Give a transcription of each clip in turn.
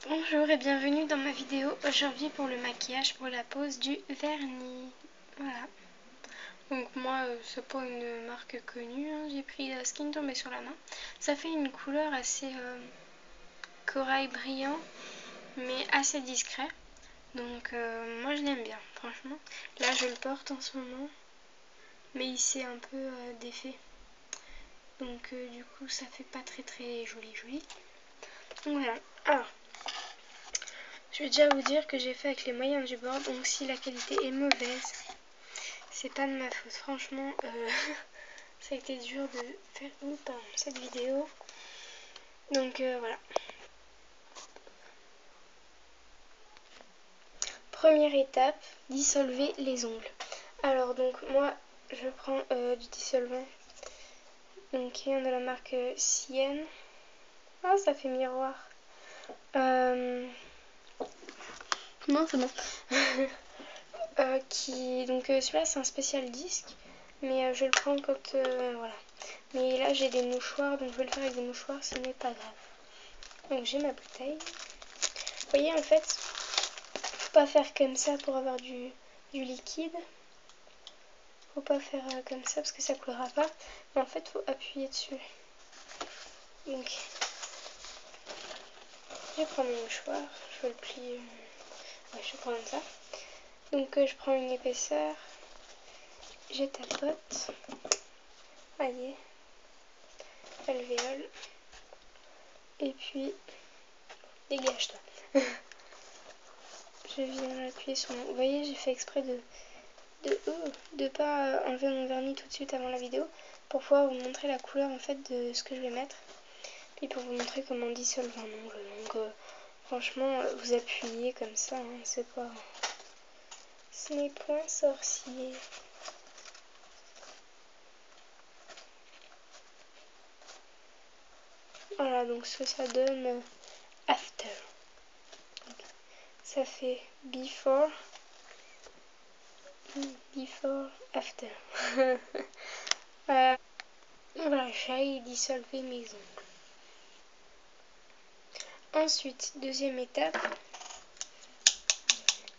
Bonjour et bienvenue dans ma vidéo aujourd'hui pour le maquillage pour la pose du vernis. Voilà. Donc moi c'est pas une marque connue, hein. J'ai pris Skin tombé sur la main. Ça fait une couleur assez corail brillant mais assez discret. Donc moi je l'aime bien franchement. Là je le porte en ce moment mais il s'est un peu défait. Donc du coup ça fait pas très joli. Donc voilà. Alors. Je vais déjà vous dire que j'ai fait avec les moyens du bord, donc si la qualité est mauvaise, c'est pas de ma faute. Franchement, ça a été dur de faire cette vidéo. Donc voilà. Première étape, dissolver les ongles. Alors donc moi, je prends du dissolvant. Donc qui vient de la marque Sienne. Ah, ça fait miroir. Non, c'est bon. Donc celui-là c'est un spécial disque, mais je vais le prendre quand voilà. Mais là j'ai des mouchoirs, donc je vais le faire avec des mouchoirs, ce n'est pas grave. Donc j'ai ma bouteille. Vous voyez en fait, faut pas faire comme ça pour avoir du liquide. Faut pas faire comme ça parce que ça coulera pas. Mais en fait faut appuyer dessus. Donc je prends mon mouchoir, je vais le plier. Ouais, je vais prendre ça. Donc je prends une épaisseur. Je tapote. Voyez. Alvéole. Et puis, dégage-toi. Je viens appuyer sur mon... Vous voyez, j'ai fait exprès de pas enlever mon vernis tout de suite avant la vidéo pour pouvoir vous montrer la couleur en fait de ce que je vais mettre. Puis pour vous montrer comment dissolver un ongle. Donc franchement, vous appuyez comme ça, hein, c'est pas... Ce n'est point sorcier. Voilà, donc ce que ça donne after. Okay. Ça fait before, after. Voilà, j'aille dissolver mes ongles. Ensuite, deuxième étape,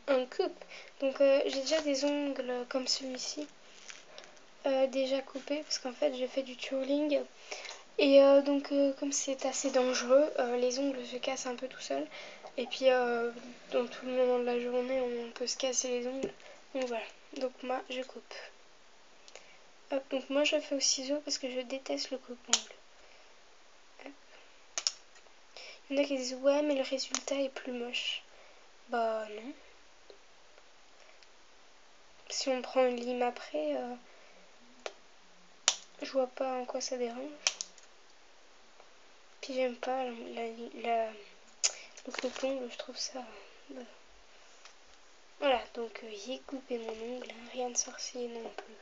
un coupe. Donc j'ai déjà des ongles comme celui-ci, déjà coupés, parce qu'en fait j'ai fait du twirling. Et donc comme c'est assez dangereux, les ongles se cassent un peu tout seuls. Et puis dans tout le moment de la journée, on peut se casser les ongles. Donc voilà, donc moi je coupe. Hop, donc moi je fais au ciseau parce que je déteste le coupe-ongle. Il y en a qui disent ouais mais le résultat est plus moche. Bah non. Si on prend une lime après, je vois pas en quoi ça dérange. Puis j'aime pas le coupe-ongle, je trouve ça... Voilà, donc j'ai coupé mon ongle, hein, rien de sorcier non plus.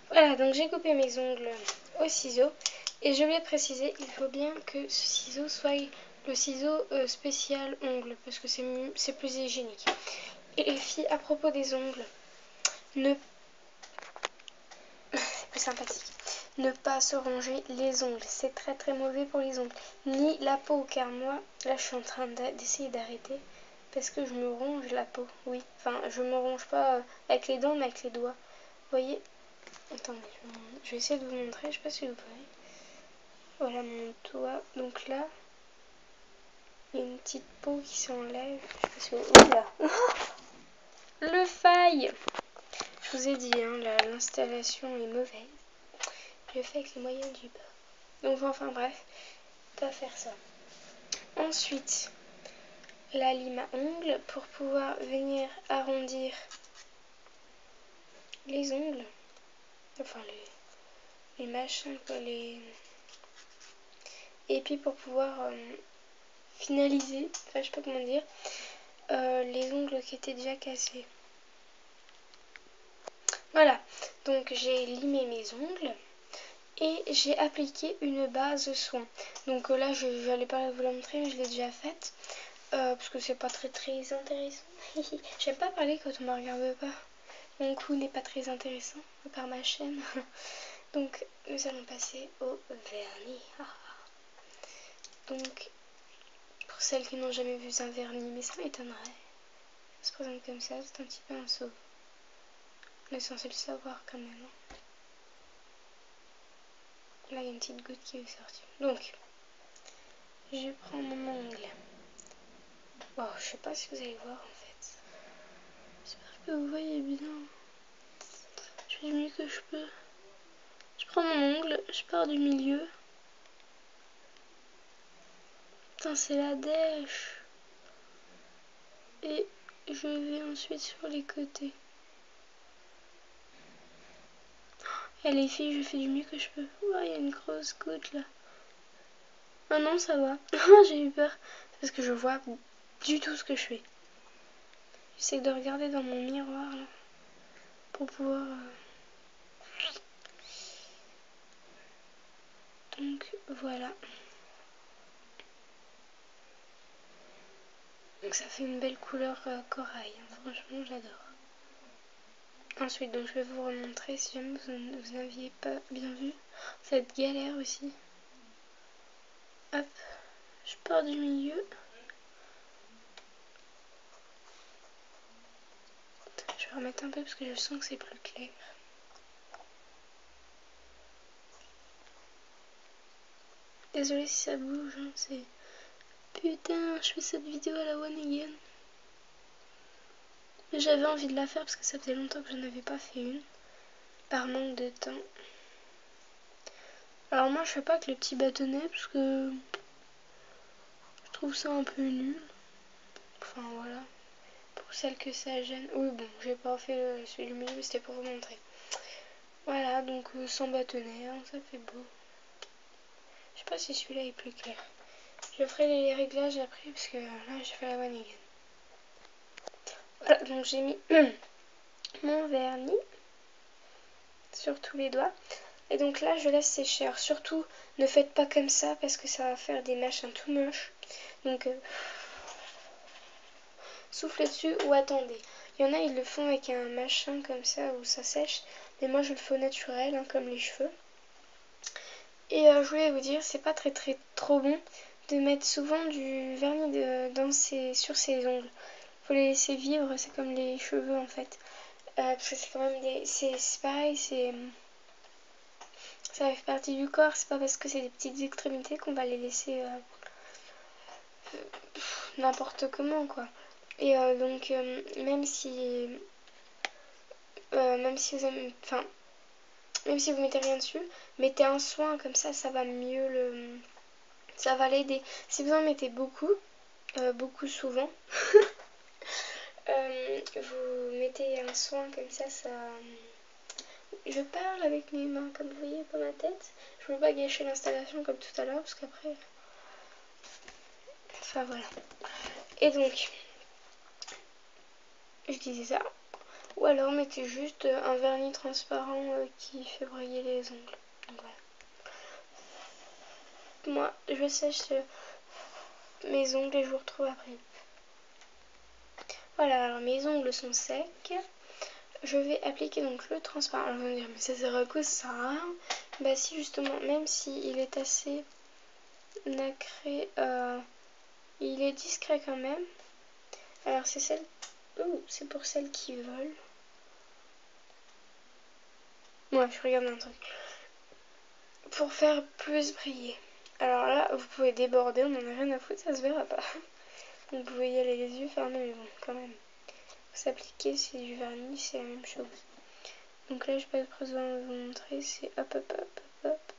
Voilà, donc j'ai coupé mes ongles au ciseau. Et je vais préciser, il faut bien que ce ciseau soit le ciseau spécial ongle, parce que c'est plus hygiénique. Et les filles, à propos des ongles, c'est plus sympathique. Ne pas se ronger les ongles, c'est très mauvais pour les ongles. Ni la peau, car moi, là je suis en train d'essayer d'arrêter. Parce que je me ronge la peau, oui. Enfin, je me ronge pas avec les dents, mais avec les doigts. Vous voyez? Attendez, je vais essayer de vous montrer, je sais pas si vous voyez. Voilà mon doigt. Donc là, il y a une petite peau qui s'enlève. Je sais pas si vous... Oula! Le faille! Je vous ai dit, hein, l'installation est mauvaise. Je fais avec les moyens du bord. Donc enfin bref, pas faire ça. Ensuite, la lime à ongles pour pouvoir venir arrondir les ongles. Enfin les machins quoi, et puis pour pouvoir finaliser, enfin je sais pas comment dire, les ongles qui étaient déjà cassés. Voilà, donc j'ai limé mes ongles et j'ai appliqué une base soin. Donc là je n'allais pas vous la montrer mais je l'ai déjà faite parce que c'est pas très intéressant. J'aime pas parler quand on me regarde pas. Mon cou n'est pas très intéressant à part ma chaîne. Donc nous allons passer au vernis. Donc, pour celles qui n'ont jamais vu un vernis, mais ça m'étonnerait. Ça se présente comme ça, c'est un petit peu un saut. On est censé le savoir quand même. Là, il y a une petite goutte qui est sortie. Donc, je prends mon ongle. Bon, je sais pas si vous allez voir en fait. J'espère que vous voyez bien. Je fais du mieux que je peux. Je prends mon ongle, je pars du milieu. Putain, c'est la dèche. Et je vais ensuite sur les côtés. Et les filles, je fais du mieux que je peux. Ouah, il y a une grosse goutte là. Ah non, ça va. J'ai eu peur. Parce que je vois du tout ce que je fais. J'essaie de regarder dans mon miroir là. Pour pouvoir... Donc voilà. Donc ça fait une belle couleur corail. Hein. Franchement, j'adore. Ensuite, donc je vais vous remontrer si jamais vous n'aviez pas bien vu cette galère aussi. Hop, je pars du milieu. Je vais remettre un peu parce que je sens que c'est plus clair. Désolée si ça bouge, hein, c'est... Putain, je fais cette vidéo à la one again. Mais j'avais envie de la faire parce que ça faisait longtemps que je n'avais pas fait une. Par manque de temps. Alors moi je fais pas que les petits bâtonnets parce que je trouve ça un peu nul. Enfin voilà. Pour celles que ça gêne. Oui bon, j'ai pas fait celui du milieu mais c'était pour vous montrer. Voilà, donc sans bâtonnet, hein, ça fait beau. Je sais pas si celui-là est plus clair. Je ferai les réglages après parce que là j'ai fait la one again. Voilà, donc j'ai mis mon vernis sur tous les doigts. Et donc là je laisse sécher. Alors, surtout ne faites pas comme ça parce que ça va faire des machins tout moches. Donc soufflez dessus ou attendez. Il y en a ils le font avec un machin comme ça où ça sèche. Mais moi je le fais au naturel hein, comme les cheveux. Et je voulais vous dire, c'est pas trop bon de mettre souvent du vernis sur ses ongles. Faut les laisser vivre, c'est comme les cheveux en fait. Parce que c'est quand même c'est pareil, ça fait partie du corps, c'est pas parce que c'est des petites extrémités qu'on va les laisser n'importe comment quoi. Et donc même si vous aimez, enfin même si vous mettez rien dessus, mettez un soin comme ça va mieux ça va l'aider. Si vous en mettez beaucoup souvent, vous mettez un soin comme ça. Je parle avec mes mains, comme vous voyez, pas ma tête. Je veux pas gâcher l'installation comme tout à l'heure, parce qu'après... Enfin voilà. Et donc, je disais ça. Ou alors mettez juste un vernis transparent qui fait briller les ongles. Donc voilà. Moi, je sèche mes ongles et je vous retrouve après. Voilà, alors mes ongles sont secs. Je vais appliquer donc le transparent. Alors vous allez me dire, mais ça sert à quoi ça? Bah si justement, même s'il est assez nacré, il est discret quand même. Alors c'est pour celles qui veulent. Ouais, je regarde un truc. Pour faire plus briller. Alors là, vous pouvez déborder, on en a rien à foutre, ça se verra pas. Donc vous pouvez y aller les yeux fermés, mais bon, quand même. S'appliquer, c'est du vernis, c'est la même chose. Donc là, je n'ai pas besoin de vous montrer, c'est hop hop hop hop hop.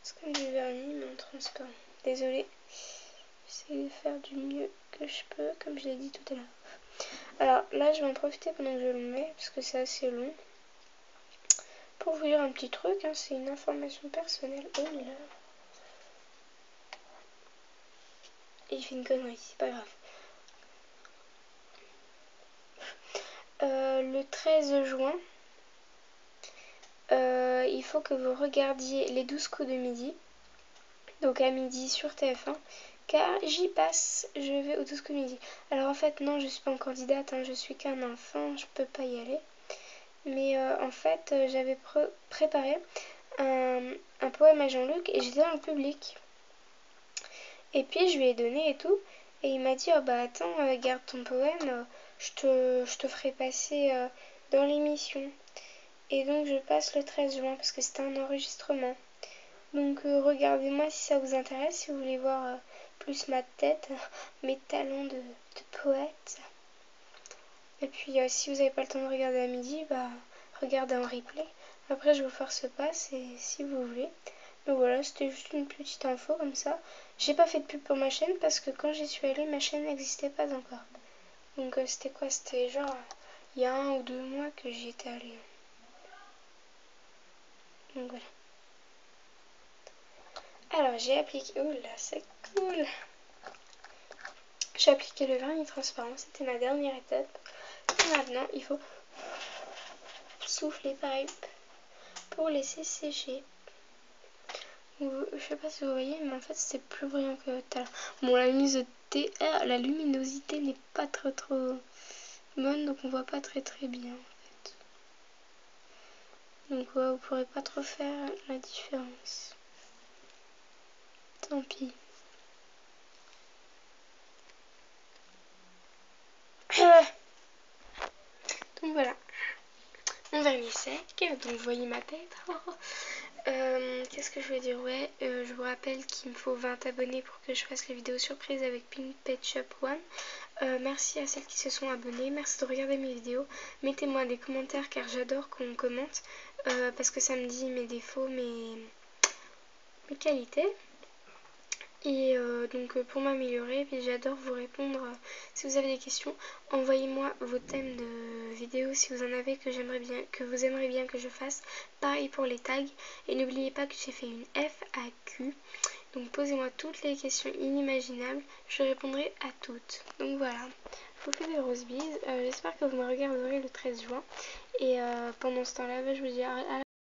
C'est comme du vernis, mais en transparent. Désolée. J'essaie de faire du mieux que je peux, comme je l'ai dit tout à l'heure. Alors là, je vais en profiter pendant que je le mets, parce que c'est assez long. Pour vous dire un petit truc, hein, c'est une information personnelle. Oh là là. Et il fait une connerie, c'est pas grave. Le 13 juin, il faut que vous regardiez les 12 coups de midi. Donc à midi sur TF1. Car j'y passe, je vais aux 12 coups de midi. Alors en fait, non, je suis pas en candidate, hein, je suis qu'un enfant, je peux pas y aller. Mais en fait, j'avais préparé un poème à Jean-Luc et j'étais dans le public. Et puis je lui ai donné et tout. Et il m'a dit, oh bah attends, garde ton poème, je te ferai passer dans l'émission. Et donc je passe le 13 juin parce que c'était un enregistrement. Donc regardez-moi si ça vous intéresse, si vous voulez voir plus ma tête, mes talents de poète. Et puis si vous n'avez pas le temps de regarder à midi, bah regardez en replay. Après je vous force pas, si vous voulez. Donc voilà, c'était juste une petite info comme ça. J'ai pas fait de pub pour ma chaîne parce que quand j'y suis allée, ma chaîne n'existait pas encore. Donc c'était quoi? C'était genre il y a 1 ou 2 mois que j'y étais allée. Donc voilà. Alors j'ai appliqué... Oula, c'est cool! J'ai appliqué le vernis transparent, c'était ma dernière étape. Et maintenant, il faut souffler pareil pour laisser sécher. Je sais pas si vous voyez, mais en fait c'est plus brillant que tout à l'heure. Bon, la luminosité n'est pas trop bonne, donc on voit pas très bien en fait. Donc ouais, vous pourrez pas trop faire la différence. Tant pis. Donc voilà, mon vernis sec, donc vous voyez ma tête. Qu'est-ce que je veux dire? Ouais, je vous rappelle qu'il me faut 20 abonnés pour que je fasse les vidéos surprises avec Pink Pet Shop One. Merci à celles qui se sont abonnées, merci de regarder mes vidéos. Mettez-moi des commentaires car j'adore qu'on commente parce que ça me dit mes défauts, mes qualités. Et donc pour m'améliorer, puis j'adore vous répondre si vous avez des questions. Envoyez-moi vos thèmes de vidéos si vous en avez que vous aimeriez bien que je fasse. Pareil pour les tags. Et n'oubliez pas que j'ai fait une FAQ. Donc posez-moi toutes les questions inimaginables. Je répondrai à toutes. Donc voilà. Je vous fais des grosses bises. J'espère que vous me regarderez le 13 juin. Et pendant ce temps-là, je vous dis à